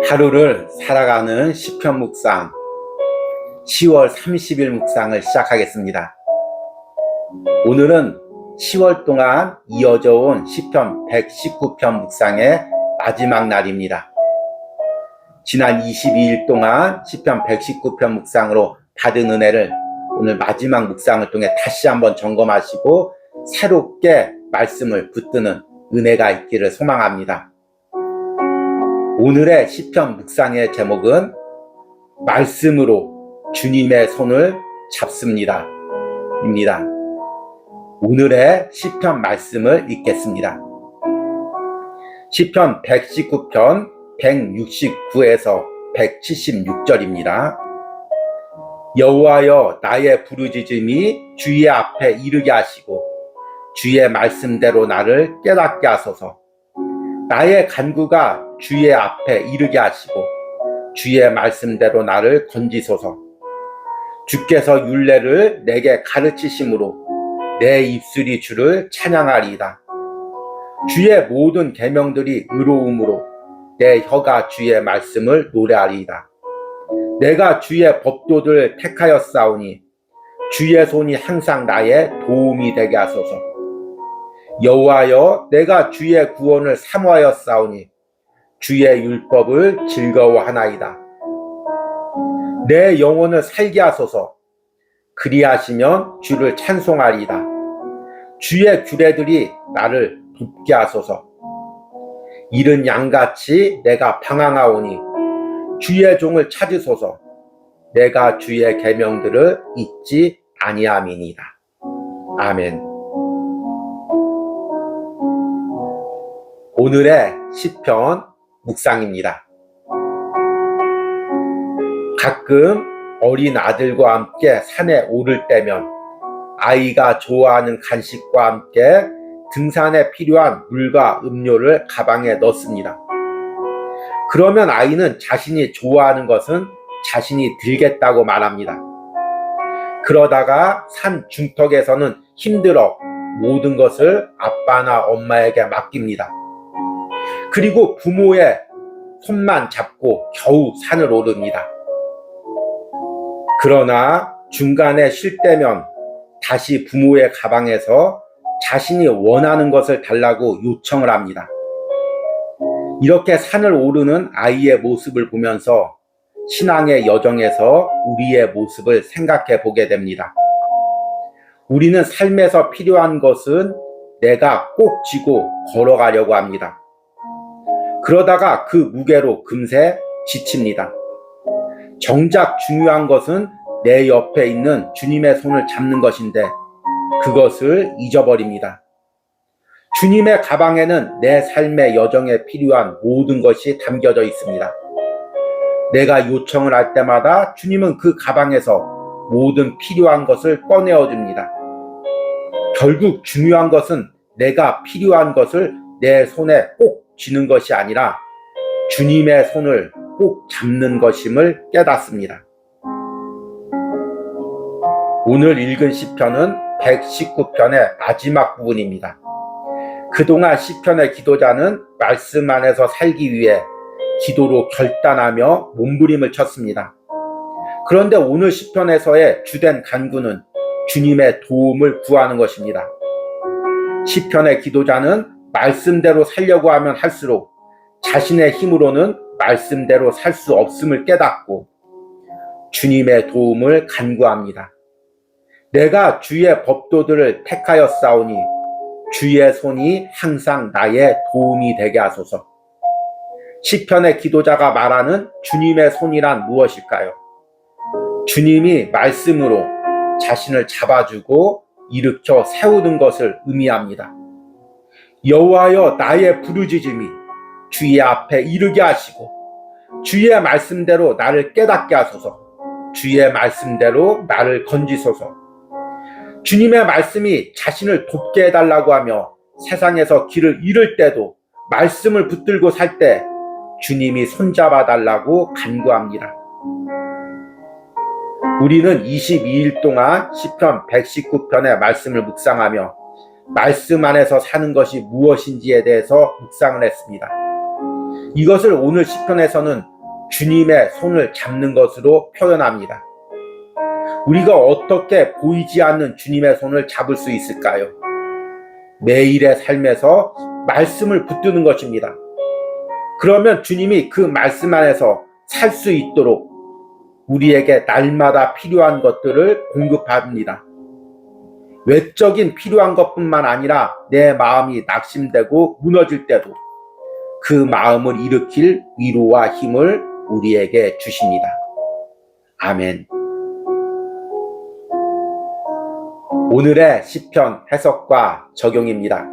하루를 살아가는 시편 묵상 10월 30일 묵상을 시작하겠습니다. 오늘은 10월 동안 이어져 온 시편 119편 묵상의 마지막 날입니다. 지난 22일 동안 시편 119편 묵상으로 받은 은혜를 오늘 마지막 묵상을 통해 다시 한번 점검하시고 새롭게 말씀을 붙드는 은혜가 있기를 소망합니다. 오늘의 시편 묵상의 제목은 말씀으로 주님의 손을 잡습니다 입니다. 오늘의 시편 말씀을 읽겠습니다. 시편 119편 169에서 176절입니다. 여호와여, 나의 부르짖음이 주의 앞에 이르게 하시고 주의 말씀대로 나를 깨닫게 하소서. 나의 간구가 주의 앞에 이르게 하시고 주의 말씀대로 나를 건지소서. 주께서 율례를 내게 가르치심으로 내 입술이 주를 찬양하리이다. 주의 모든 계명들이 의로움으로 내 혀가 주의 말씀을 노래하리이다. 내가 주의 법도들을 택하였사오니 주의 손이 항상 나의 도움이 되게 하소서. 여호와여, 내가 주의 구원을 사모하였사오니 주의 율법을 즐거워하나이다. 내 영혼을 살게 하소서. 그리하시면 주를 찬송하리이다. 주의 규례들이 나를 돕게 하소서. 이른 양같이 내가 방황하오니 주의 종을 찾으소서. 내가 주의 계명들을 잊지 아니함이니이다. 아멘. 오늘의 시편 묵상입니다. 가끔 어린 아들과 함께 산에 오를 때면 아이가 좋아하는 간식과 함께 등산에 필요한 물과 음료를 가방에 넣습니다. 그러면 아이는 자신이 좋아하는 것은 자신이 들겠다고 말합니다. 그러다가 산 중턱에서는 힘들어 모든 것을 아빠나 엄마에게 맡깁니다. 그리고 부모의 손만 잡고 겨우 산을 오릅니다. 그러나 중간에 쉴 때면 다시 부모의 가방에서 자신이 원하는 것을 달라고 요청을 합니다. 이렇게 산을 오르는 아이의 모습을 보면서 신앙의 여정에서 우리의 모습을 생각해 보게 됩니다. 우리는 삶에서 필요한 것은 내가 꼭 쥐고 걸어가려고 합니다. 그러다가 그 무게로 금세 지칩니다. 정작 중요한 것은 내 옆에 있는 주님의 손을 잡는 것인데 그것을 잊어버립니다. 주님의 가방에는 내 삶의 여정에 필요한 모든 것이 담겨져 있습니다. 내가 요청을 할 때마다 주님은 그 가방에서 모든 필요한 것을 꺼내어 줍니다. 결국 중요한 것은 내가 필요한 것을 내 손에 꼭 쥐는 것이 아니라 주님의 손을 꼭 잡는 것임을 깨닫습니다. 오늘 읽은 시편은 119편의 마지막 부분입니다. 그동안 시편의 기도자는 말씀 안에서 살기 위해 기도로 결단하며 몸부림을 쳤습니다. 그런데 오늘 시편에서의 주된 간구는 주님의 도움을 구하는 것입니다. 시편의 기도자는 말씀대로 살려고 하면 할수록 자신의 힘으로는 말씀대로 살 수 없음을 깨닫고 주님의 도움을 간구합니다. 내가 주의 법도들을 택하였사오니 주의 손이 항상 나의 도움이 되게 하소서. 시편의 기도자가 말하는 주님의 손이란 무엇일까요? 주님이 말씀으로 자신을 잡아주고 일으켜 세우는 것을 의미합니다. 여호와여, 나의 부르짖음이 주의 앞에 이르게 하시고 주의 말씀대로 나를 깨닫게 하소서. 주의 말씀대로 나를 건지소서. 주님의 말씀이 자신을 돕게 해달라고 하며 세상에서 길을 잃을 때도 말씀을 붙들고 살 때 주님이 손잡아 달라고 간구합니다. 우리는 22일 동안 시편 119편의 말씀을 묵상하며 말씀 안에서 사는 것이 무엇인지에 대해서 묵상을 했습니다. 이것을 오늘 시편에서는 주님의 손을 잡는 것으로 표현합니다. 우리가 어떻게 보이지 않는 주님의 손을 잡을 수 있을까요? 매일의 삶에서 말씀을 붙드는 것입니다. 그러면 주님이 그 말씀 안에서 살 수 있도록 우리에게 날마다 필요한 것들을 공급합니다. 외적인 필요한 것뿐만 아니라 내 마음이 낙심되고 무너질 때도 그 마음을 일으킬 위로와 힘을 우리에게 주십니다. 아멘. 오늘의 시편 해석과 적용입니다.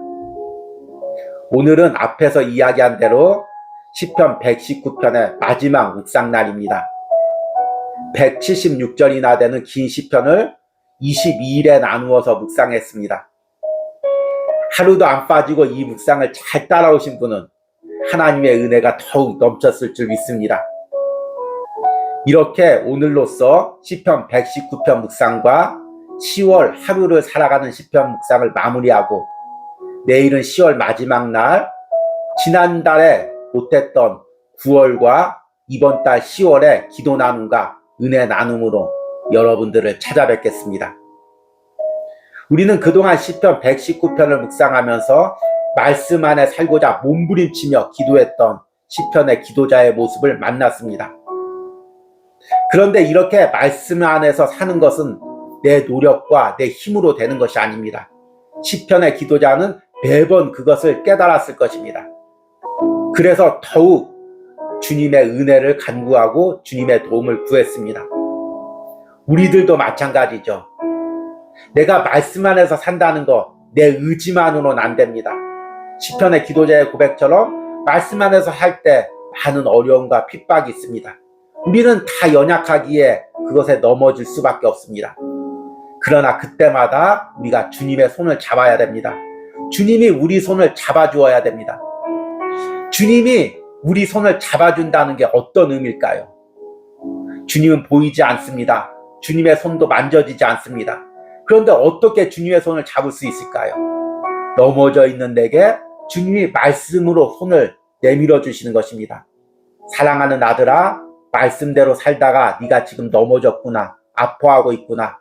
오늘은 앞에서 이야기한 대로 시편 119편의 마지막 묵상날입니다. 176절이나 되는 긴 시편을 22일에 나누어서 묵상했습니다. 하루도 안 빠지고 이 묵상을 잘 따라오신 분은 하나님의 은혜가 더욱 넘쳤을 줄 믿습니다. 이렇게 오늘로써 시편 119편 묵상과 10월 하루를 살아가는 시편 묵상을 마무리하고 내일은 10월 마지막 날, 지난달에 못했던 9월과 이번 달 10월의 기도 나눔과 은혜 나눔으로 여러분들을 찾아뵙겠습니다. 우리는 그동안 시편 119편을 묵상하면서 말씀 안에 살고자 몸부림치며 기도했던 시편의 기도자의 모습을 만났습니다. 그런데 이렇게 말씀 안에서 사는 것은 내 노력과 내 힘으로 되는 것이 아닙니다. 시편의 기도자는 매번 그것을 깨달았을 것입니다. 그래서 더욱 주님의 은혜를 간구하고 주님의 도움을 구했습니다. 우리들도 마찬가지죠. 내가 말씀 안에서 산다는 거 내 의지만으로는 안 됩니다. 시편의 기도자의 고백처럼 말씀 안에서 할 때 많은 어려움과 핍박이 있습니다. 우리는 다 연약하기에 그것에 넘어질 수밖에 없습니다. 그러나 그때마다 우리가 주님의 손을 잡아야 됩니다. 주님이 우리 손을 잡아주어야 됩니다. 주님이 우리 손을 잡아준다는 게 어떤 의미일까요? 주님은 보이지 않습니다. 주님의 손도 만져지지 않습니다. 그런데 어떻게 주님의 손을 잡을 수 있을까요? 넘어져 있는 내게 주님이 말씀으로 손을 내밀어 주시는 것입니다. 사랑하는 아들아, 말씀대로 살다가 네가 지금 넘어졌구나, 아파하고 있구나.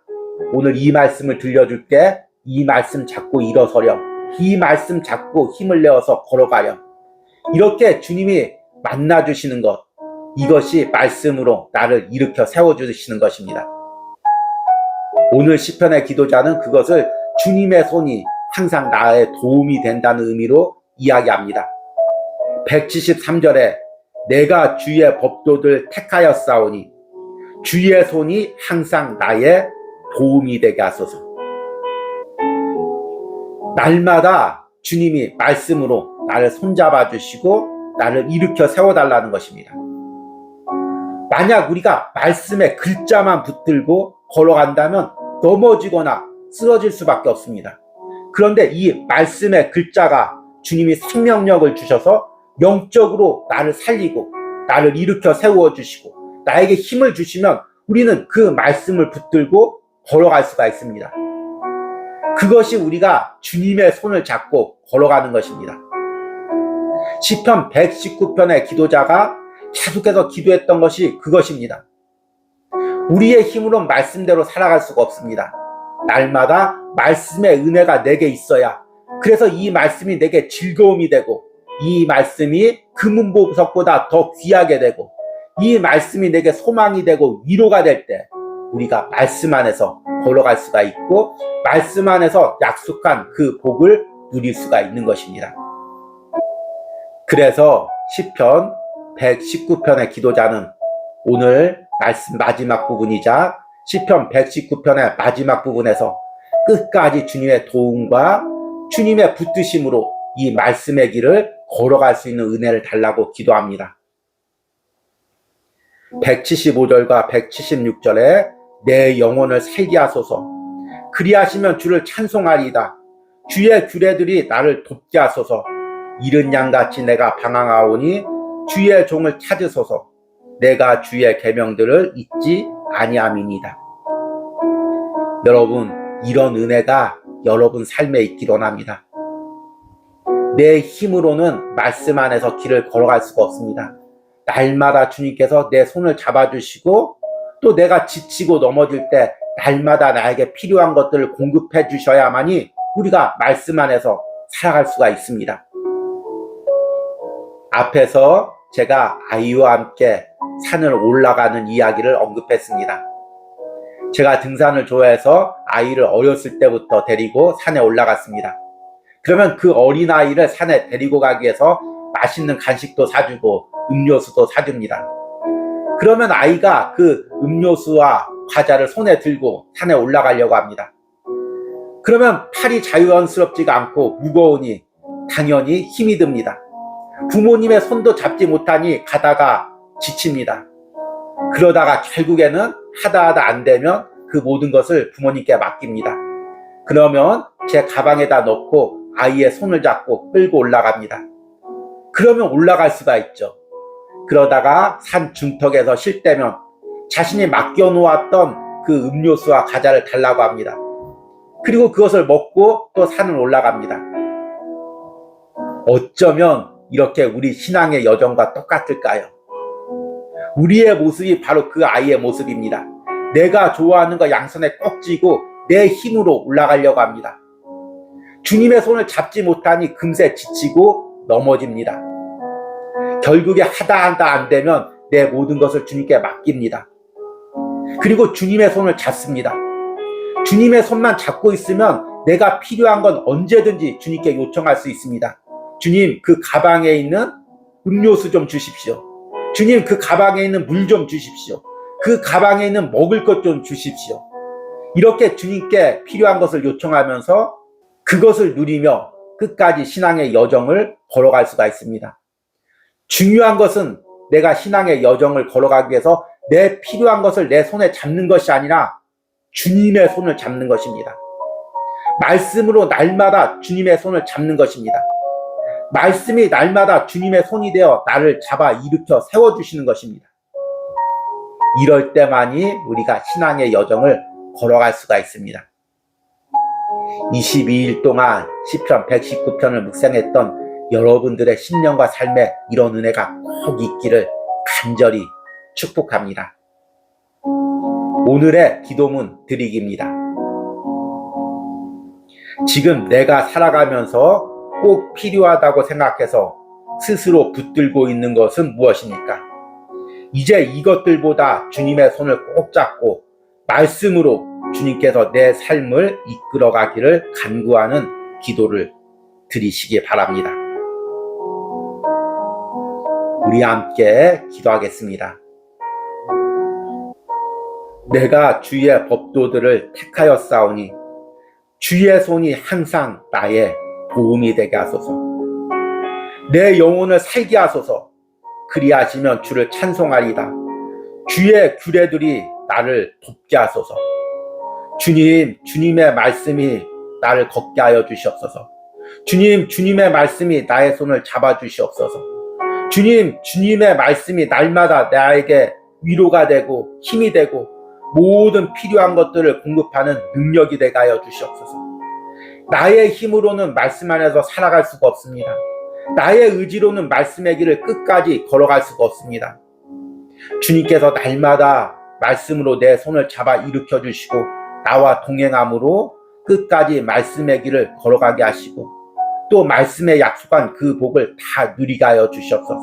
오늘 이 말씀을 들려줄게. 이 말씀 잡고 일어서렴. 이 말씀 잡고 힘을 내어서 걸어가렴. 이렇게 주님이 만나주시는 것, 이것이 말씀으로 나를 일으켜 세워주시는 것입니다. 오늘 시편의 기도자는 그것을 주님의 손이 항상 나의 도움이 된다는 의미로 이야기합니다. 173절에 내가 주의 법도를 택하였사오니 주의 손이 항상 나의 도움이 되게 하소서. 날마다 주님이 말씀으로 나를 손잡아 주시고 나를 일으켜 세워달라는 것입니다. 만약 우리가 말씀의 글자만 붙들고 걸어간다면 넘어지거나 쓰러질 수밖에 없습니다. 그런데 이 말씀의 글자가 주님이 생명력을 주셔서 영적으로 나를 살리고 나를 일으켜 세워주시고 나에게 힘을 주시면 우리는 그 말씀을 붙들고 걸어갈 수가 있습니다. 그것이 우리가 주님의 손을 잡고 걸어가는 것입니다. 시편 119편의 기도자가 계속해서 기도했던 것이 그것입니다. 우리의 힘으로는 말씀대로 살아갈 수가 없습니다. 날마다 말씀의 은혜가 내게 있어야, 그래서 이 말씀이 내게 즐거움이 되고 이 말씀이 금은보석보다 더 귀하게 되고 이 말씀이 내게 소망이 되고 위로가 될 때 우리가 말씀 안에서 걸어갈 수가 있고 말씀 안에서 약속한 그 복을 누릴 수가 있는 것입니다. 그래서 시편 119편의 기도자는 오늘 말씀 마지막 부분이자 시편 119편의 마지막 부분에서 끝까지 주님의 도움과 주님의 붙드심으로 이 말씀의 길을 걸어갈 수 있는 은혜를 달라고 기도합니다. 175절과 176절에 내 영혼을 살게 하소서. 그리하시면 주를 찬송하리이다. 주의 규례들이 나를 돕게 하소서. 이른 양같이 내가 방황하오니 주의 종을 찾으소서. 내가 주의 계명들을 잊지 아니함이니이다. 여러분, 이런 은혜가 여러분 삶에 있기를 원합니다. 내 힘으로는 말씀 안에서 길을 걸어갈 수가 없습니다. 날마다 주님께서 내 손을 잡아주시고 또 내가 지치고 넘어질 때 날마다 나에게 필요한 것들을 공급해 주셔야만이 우리가 말씀 안에서 살아갈 수가 있습니다. 앞에서 제가 아이와 함께 산을 올라가는 이야기를 언급했습니다. 제가 등산을 좋아해서 아이를 어렸을 때부터 데리고 산에 올라갔습니다. 그러면 그 어린아이를 산에 데리고 가기 위해서 맛있는 간식도 사주고 음료수도 사줍니다. 그러면 아이가 그 음료수와 과자를 손에 들고 산에 올라가려고 합니다. 그러면 팔이 자연스럽지가 않고 무거우니 당연히 힘이 듭니다. 부모님의 손도 잡지 못하니 가다가 지칩니다. 그러다가 결국에는 하다 안 되면 그 모든 것을 부모님께 맡깁니다. 그러면 제 가방에다 넣고 아이의 손을 잡고 끌고 올라갑니다. 그러면 올라갈 수가 있죠. 그러다가 산 중턱에서 쉴 때면 자신이 맡겨놓았던 그 음료수와 과자를 달라고 합니다. 그리고 그것을 먹고 또 산을 올라갑니다. 어쩌면 이렇게 우리 신앙의 여정과 똑같을까요? 우리의 모습이 바로 그 아이의 모습입니다. 내가 좋아하는 거 양손에 꼭 쥐고 내 힘으로 올라가려고 합니다. 주님의 손을 잡지 못하니 금세 지치고 넘어집니다. 결국에 하다 안 되면 내 모든 것을 주님께 맡깁니다. 그리고 주님의 손을 잡습니다. 주님의 손만 잡고 있으면 내가 필요한 건 언제든지 주님께 요청할 수 있습니다. 주님, 그 가방에 있는 음료수 좀 주십시오. 주님, 그 가방에 있는 물 좀 주십시오. 그 가방에 있는 먹을 것 좀 주십시오. 이렇게 주님께 필요한 것을 요청하면서 그것을 누리며 끝까지 신앙의 여정을 걸어갈 수가 있습니다. 중요한 것은 내가 신앙의 여정을 걸어가기 위해서 내 필요한 것을 내 손에 잡는 것이 아니라 주님의 손을 잡는 것입니다. 말씀으로 날마다 주님의 손을 잡는 것입니다. 말씀이 날마다 주님의 손이 되어 나를 잡아 일으켜 세워주시는 것입니다. 이럴 때만이 우리가 신앙의 여정을 걸어갈 수가 있습니다. 22일 동안 시편 119편을 묵상했던 여러분들의 신령과 삶에 이런 은혜가 꼭 있기를 간절히 축복합니다. 오늘의 기도문 드리기입니다. 지금 내가 살아가면서 꼭 필요하다고 생각해서 스스로 붙들고 있는 것은 무엇입니까? 이제 이것들보다 주님의 손을 꼭 잡고 말씀으로 주님께서 내 삶을 이끌어가기를 간구하는 기도를 드리시기 바랍니다. 우리 함께 기도하겠습니다. 내가 주의 법도들을 택하였사오니 주의 손이 항상 나의 도움이 되게 하소서. 내 영혼을 살게 하소서. 그리하시면 주를 찬송하리다. 주의 규례들이 나를 돕게 하소서. 주님, 주님의 말씀이 나를 걷게 하여 주시옵소서. 주님, 주님의 말씀이 나의 손을 잡아 주시옵소서. 주님, 주님의 말씀이 날마다 나에게 위로가 되고 힘이 되고 모든 필요한 것들을 공급하는 능력이 되게 하여 주시옵소서. 나의 힘으로는 말씀 안에서 살아갈 수가 없습니다. 나의 의지로는 말씀의 길을 끝까지 걸어갈 수가 없습니다. 주님께서 날마다 말씀으로 내 손을 잡아 일으켜 주시고 나와 동행함으로 끝까지 말씀의 길을 걸어가게 하시고 또 말씀에 약속한 그 복을 다 누리게 하여 주시옵소서.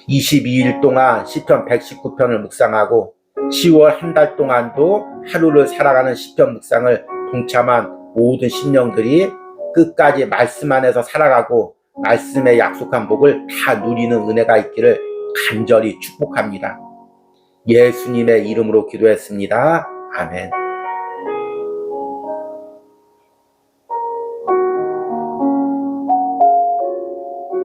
22일 동안 시편 119편을 묵상하고 10월 한 달 동안도 하루를 살아가는 시편 묵상을 동참한 모든 심령들이 끝까지 말씀 안에서 살아가고 말씀에 약속한 복을 다 누리는 은혜가 있기를 간절히 축복합니다. 예수님의 이름으로 기도했습니다. 아멘.